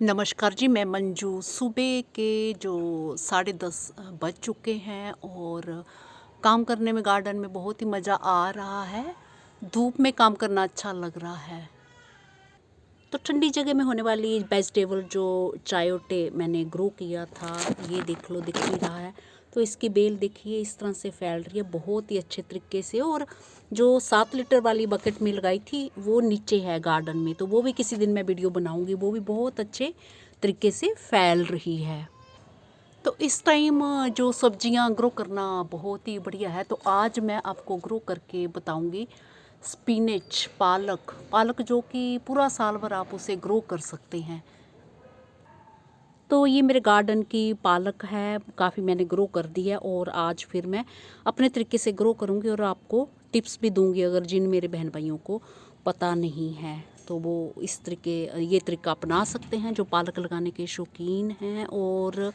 नमस्कार जी, मैं मंजू। सुबह के जो 10:30 बज चुके हैं और काम करने में गार्डन में बहुत ही मज़ा आ रहा है। धूप में काम करना अच्छा लग रहा है। तो ठंडी जगह में होने वाली वेजिटेबल जो चायोटे मैंने ग्रो किया था, ये देख लो, दिख ही रहा है। तो इसकी बेल देखिए इस तरह से फैल रही है बहुत ही अच्छे तरीके से। और जो 7 लीटर वाली बकेट में लगाई थी वो नीचे है गार्डन में, तो वो भी किसी दिन मैं वीडियो बनाऊंगी। वो भी बहुत अच्छे तरीके से फैल रही है। तो इस टाइम जो सब्जियां ग्रो करना बहुत ही बढ़िया है। तो आज मैं आपको ग्रो करके बताऊंगी स्पिनच, पालक। पालक जो कि पूरा साल भर आप उसे ग्रो कर सकते हैं। तो ये मेरे गार्डन की पालक है, काफ़ी मैंने ग्रो कर दी है और आज फिर मैं अपने तरीके से ग्रो करूँगी और आपको टिप्स भी दूँगी अगर जिन मेरे बहन भाइयों को पता नहीं है तो वो ये तरीका अपना सकते हैं जो पालक लगाने के शौकीन हैं। और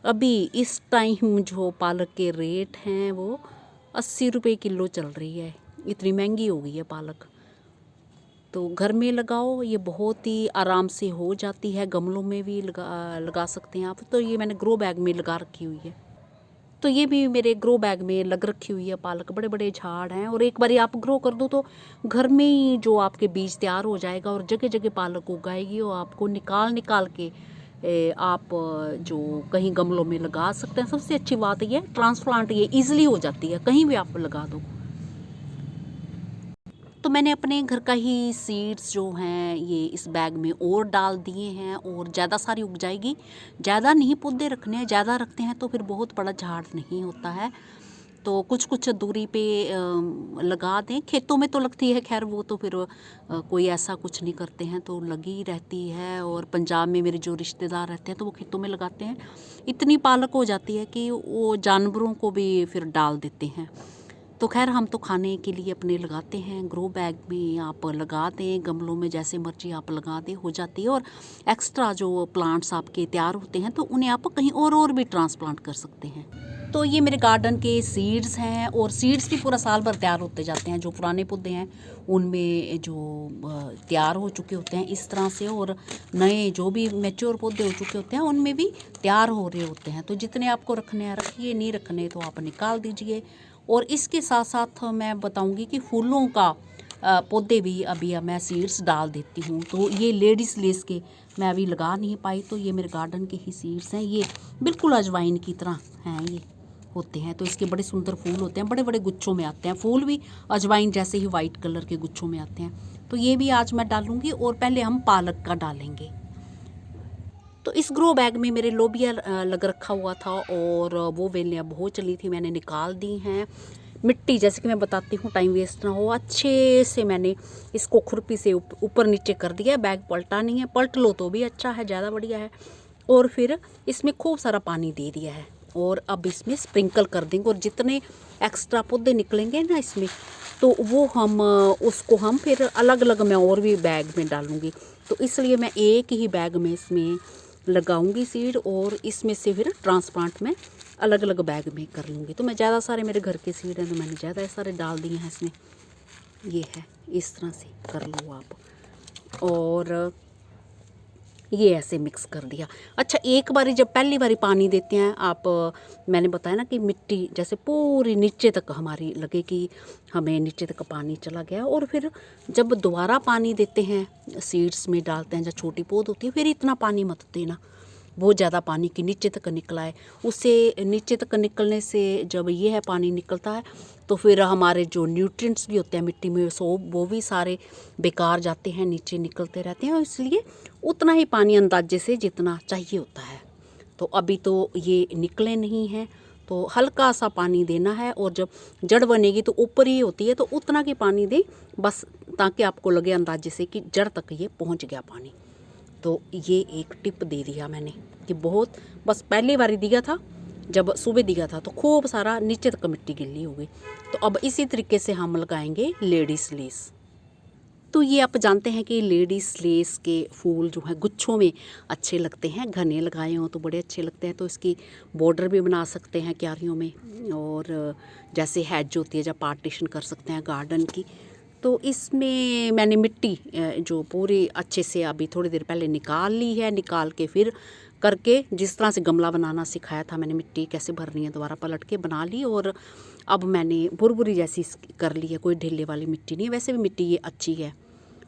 अभी इस टाइम जो पालक के रेट हैं वो 80 रुपये किलो चल रही है। इतनी महंगी हो गई है पालक। तो घर में लगाओ, ये बहुत ही आराम से हो जाती है। गमलों में भी लगा सकते हैं आप। तो ये मैंने ग्रो बैग में लगा रखी हुई है। तो ये भी मेरे ग्रो बैग में लग रखी हुई है पालक। बड़े बड़े झाड़ हैं और एक बारी आप ग्रो कर दो तो घर में ही जो आपके बीज तैयार हो जाएगा और जगह जगह पालक उगाएगी और आपको निकाल निकाल के आप जो कहीं गमलों में लगा सकते हैं। सबसे अच्छी बात ये ट्रांसप्लांट ये ईजिली हो जाती है, कहीं भी आप लगा दो। तो मैंने अपने घर का ही सीड्स जो हैं ये इस बैग में और डाल दिए हैं और ज़्यादा सारी उग जाएगी। ज़्यादा नहीं पौधे रखने हैं, ज़्यादा रखते हैं तो फिर बहुत बड़ा झाड़ नहीं होता है। तो कुछ कुछ दूरी पे लगा दें। खेतों में तो लगती है, खैर वो तो फिर कोई ऐसा कुछ नहीं करते हैं तो लगी रहती है। और पंजाब में मेरे जो रिश्तेदार रहते हैं तो वो खेतों में लगाते हैं। इतनी पालक हो जाती है कि वो जानवरों को भी फिर डाल देते हैं। तो खैर हम तो खाने के लिए अपने लगाते हैं। ग्रो बैग में आप लगा दें, गमलों में जैसे मर्जी आप लगा दें, हो जाती है। और एक्स्ट्रा जो प्लांट्स आपके तैयार होते हैं तो उन्हें आप कहीं और भी ट्रांसप्लांट कर सकते हैं। तो ये मेरे गार्डन के सीड्स हैं और सीड्स भी पूरा साल भर तैयार होते जाते हैं। जो पुराने पौधे हैं उनमें जो तैयार हो चुके होते हैं इस तरह से, और नए जो भी मैच्योर पौधे हो चुके होते हैं उनमें भी तैयार हो रहे होते हैं। तो जितने आपको रखने हैं रखिए, नहीं रखने तो आप निकाल दीजिए। और इसके साथ साथ मैं बताऊंगी कि फूलों का पौधे भी अभी मैं सीड्स डाल देती हूँ। तो ये लेडीज़ लेस के मैं अभी लगा नहीं पाई, तो ये मेरे गार्डन के ही सीड्स हैं। ये बिल्कुल अजवाइन की तरह हैं ये होते हैं। तो इसके बड़े सुंदर फूल होते हैं, बड़े बड़े गुच्छों में आते हैं। फूल भी अजवाइन जैसे ही वाइट कलर के गुच्छों में आते हैं। तो ये भी आज मैं डालूंगी और पहले हम पालक का डालेंगे। तो इस ग्रो बैग में मेरे लोबिया लग रखा हुआ था और वो बेलियाँ बहुत चली थी, मैंने निकाल दी हैं। मिट्टी, जैसे कि मैं बताती हूँ टाइम वेस्ट ना हो, अच्छे से मैंने इसको खुरपी से ऊपर नीचे कर दिया। बैग पलटा नहीं है, पलट लो तो भी अच्छा है, ज़्यादा बढ़िया है। और फिर इसमें खूब सारा पानी दे दिया है और अब इसमें स्प्रिंकल कर देंगे। और जितने एक्स्ट्रा पौधे निकलेंगे ना इसमें तो वो हम उसको हम फिर अलग अलग मैं और भी बैग में डालूँगी। तो इसलिए मैं एक ही बैग में इसमें लगाऊंगी सीड और इसमें से फिर ट्रांसप्लांट में अलग अलग बैग में कर लूँगी। तो मैं ज़्यादा सारे मेरे घर के सीड हैं तो मैंने ज़्यादा सारे डाल दिए हैं इसमें। ये है, इस तरह से कर लो आप। और ये ऐसे मिक्स कर दिया। अच्छा, एक बारी जब पहली बारी पानी देते हैं आप, मैंने बताया ना कि मिट्टी जैसे पूरी नीचे तक हमारी लगे कि हमें नीचे तक पानी चला गया। और फिर जब दोबारा पानी देते हैं, सीड्स में डालते हैं, जब छोटी पौध होती है फिर इतना पानी मत देना, बहुत ज़्यादा पानी की नीचे तक निकला है। उससे नीचे तक निकलने से जब ये है पानी निकलता है तो फिर हमारे जो न्यूट्रिएंट्स भी होते हैं मिट्टी में वो भी सारे बेकार जाते हैं, नीचे निकलते रहते हैं। और इसलिए उतना ही पानी अंदाजे से जितना चाहिए होता है। तो अभी तो ये निकले नहीं हैं तो हल्का सा पानी देना है। और जब जड़ बनेगी तो ऊपर ही होती है तो उतना की पानी दें बस, ताकि आपको लगे अंदाजे से कि जड़ तक ये पहुंच गया पानी। तो ये एक टिप दे दिया मैंने कि बहुत, बस पहली बार दिया था जब सुबह दिया था तो खूब सारा नीचे तक मिट्टी गिल्ली हो गई। तो अब इसी तरीके से हम लगाएंगे लेडीज़ लेस। तो ये आप जानते हैं कि लेडीज़ लेस के फूल जो है गुच्छों में अच्छे लगते हैं, घने लगाए हों तो बड़े अच्छे लगते हैं। तो इसकी बॉर्डर भी बना सकते हैं क्यारियों में, और जैसे हैज होती है जब पार्टीशन कर सकते हैं गार्डन की। तो इसमें मैंने मिट्टी जो पूरी अच्छे से अभी थोड़ी देर पहले निकाल ली है। निकाल के फिर करके जिस तरह से गमला बनाना सिखाया था मैंने, मिट्टी कैसे भरनी है दोबारा पलट के बना ली। और अब मैंने भुरभुरी जैसी कर ली है, कोई ढीले वाली मिट्टी नहीं। वैसे भी मिट्टी ये अच्छी है,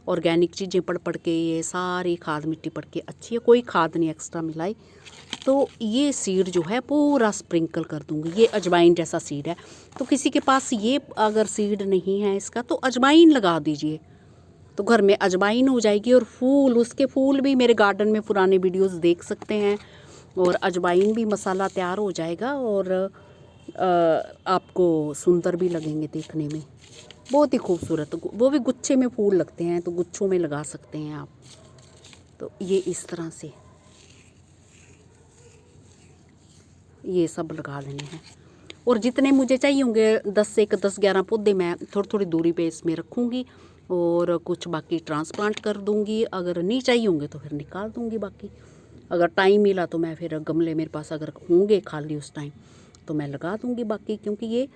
ऑर्गेनिक चीज़ें पढ़ के ये सारी खाद मिट्टी पढ़ के अच्छी है, कोई खाद नहीं एक्स्ट्रा मिलाई। तो ये सीड जो है पूरा स्प्रिंकल कर दूंगी। ये अजवाइन जैसा सीड है, तो किसी के पास ये अगर सीड नहीं है इसका तो अजवाइन लगा दीजिए, तो घर में अजवाइन हो जाएगी। और फूल, उसके फूल भी मेरे गार्डन में पुराने वीडियोस देख सकते हैं। और अजवाइन भी मसाला तैयार हो जाएगा और आपको सुंदर भी लगेंगे देखने में, बहुत ही खूबसूरत। वो भी गुच्छे में फूल लगते हैं, तो गुच्छों में लगा सकते हैं आप। तो ये इस तरह से ये सब लगा देने हैं। और जितने मुझे चाहिए होंगे 10 से 10-11 पौधे मैं थोड़ी थोड़ी दूरी पे इसमें रखूँगी और कुछ बाकी ट्रांसप्लांट कर दूँगी। अगर नहीं चाहिए होंगे तो फिर निकाल दूँगी बाकी। अगर टाइम मिला तो मैं फिर गमले मेरे पास अगर होंगे खाली उस टाइम तो मैं लगा दूँगी बाकी, क्योंकि ये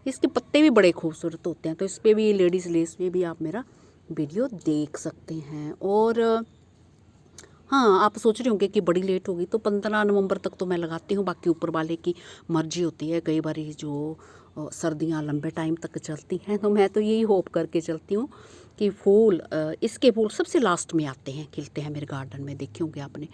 इसके पत्ते भी बड़े खूबसूरत होते हैं। तो इस पर भी लेडीज़ लेस पे भी आप मेरा वीडियो देख सकते हैं। और हाँ, आप सोच रहे होंगे कि बड़ी लेट होगी, तो 15 नवंबर तक तो मैं लगाती हूँ, बाकी ऊपर वाले की मर्जी होती है। कई बार जो सर्दियाँ लंबे टाइम तक चलती हैं, तो मैं तो यही होप करके चलती हूँ कि फूल इसके फूल सबसे लास्ट में आते हैं, खिलते हैं मेरे गार्डन में, देखे होंगे आपने।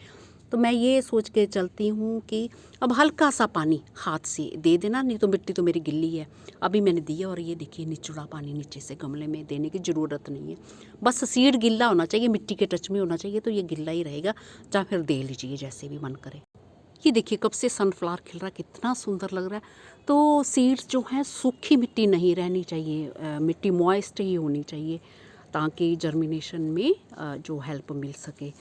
तो मैं ये सोच के चलती हूँ कि अब हल्का सा पानी हाथ से दे देना, नहीं तो मिट्टी तो मेरी गिल्ली है। अभी मैंने दिया और ये देखिए निचला पानी नीचे से गमले में देने की ज़रूरत नहीं है, बस सीड गिल्ला होना चाहिए, मिट्टी के टच में होना चाहिए, तो ये गिल्ला ही रहेगा। या फिर दे लीजिए जैसे भी मन करे। ये देखिए कब से सनफ्लावर खिल रहा है, कितना सुंदर लग रहा है। तो सीड्स जो हैं सूखी मिट्टी नहीं रहनी चाहिए, मिट्टी मॉइस्ट ही होनी चाहिए, ताकि जर्मिनेशन में जो हेल्प मिल सके।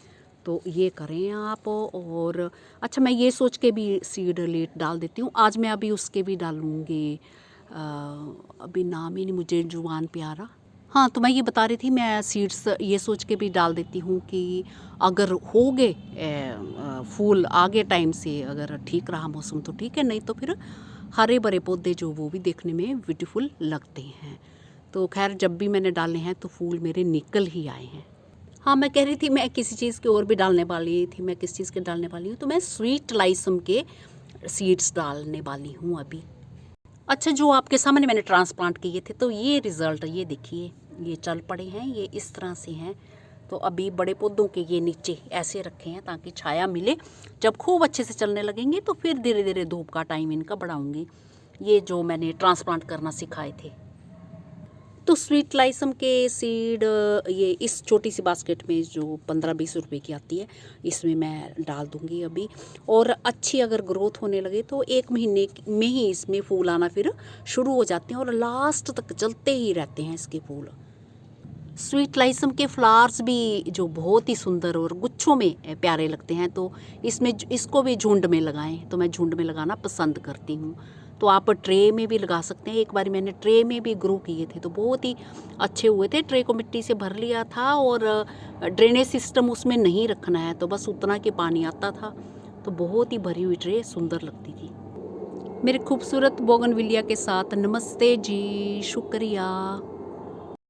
तो ये करें आप। और अच्छा, मैं ये सोच के भी सीड लेट डाल देती हूँ, आज मैं अभी उसके भी डालूँगी, अभी नाम ही नहीं मुझे जुबान पे आ रहा। हाँ, तो मैं ये बता रही थी, मैं सीड्स ये सोच के भी डाल देती हूँ कि अगर हो गए फूल आगे टाइम से, अगर ठीक रहा मौसम तो ठीक है, नहीं तो फिर हरे भरे पौधे जो वो भी देखने में ब्यूटीफुल लगते हैं। तो खैर जब भी मैंने डाले हैं तो फूल मेरे निकल ही आए हैं। हाँ, मैं कह रही थी मैं किसी चीज़ के और भी डालने वाली थी, मैं किस चीज़ के डालने वाली हूँ, तो मैं स्वीट लाइसम के सीड्स डालने वाली हूँ अभी। अच्छा, जो आपके सामने मैंने ट्रांसप्लांट किए थे, तो ये रिज़ल्ट ये देखिए, ये चल पड़े हैं, ये इस तरह से हैं। तो अभी बड़े पौधों के ये नीचे ऐसे रखे हैं ताकि छाया मिले। जब खूब अच्छे से चलने लगेंगे तो फिर धीरे धीरे धूप का टाइम इनका बढ़ाऊँगी, ये जो मैंने ट्रांसप्लांट करना सिखाए थे। तो स्वीट लाइसम के सीड ये इस छोटी सी बास्केट में जो 15-20 रुपए की आती है, इसमें मैं डाल दूँगी अभी। और अच्छी अगर ग्रोथ होने लगे तो 1 महीने में ही इसमें फूल आना फिर शुरू हो जाते हैं और लास्ट तक चलते ही रहते हैं इसके फूल। स्वीट लाइसम के फ्लावर्स भी जो बहुत ही सुंदर और गुच्छों में प्यारे लगते हैं, तो इसमें इसको भी झुंड में लगाएं, तो मैं झुंड में लगाना पसंद करती हूँ। तो आप ट्रे में भी लगा सकते हैं। एक बार मैंने ट्रे में भी ग्रो किए थे तो बहुत ही अच्छे हुए थे। ट्रे को मिट्टी से भर लिया था और ड्रेनेज सिस्टम उसमें नहीं रखना है, तो बस उतना के पानी आता था, तो बहुत ही भरी हुई ट्रे सुंदर लगती थी। मेरे खूबसूरत बोगनविलिया के साथ नमस्ते जी, शुक्रिया।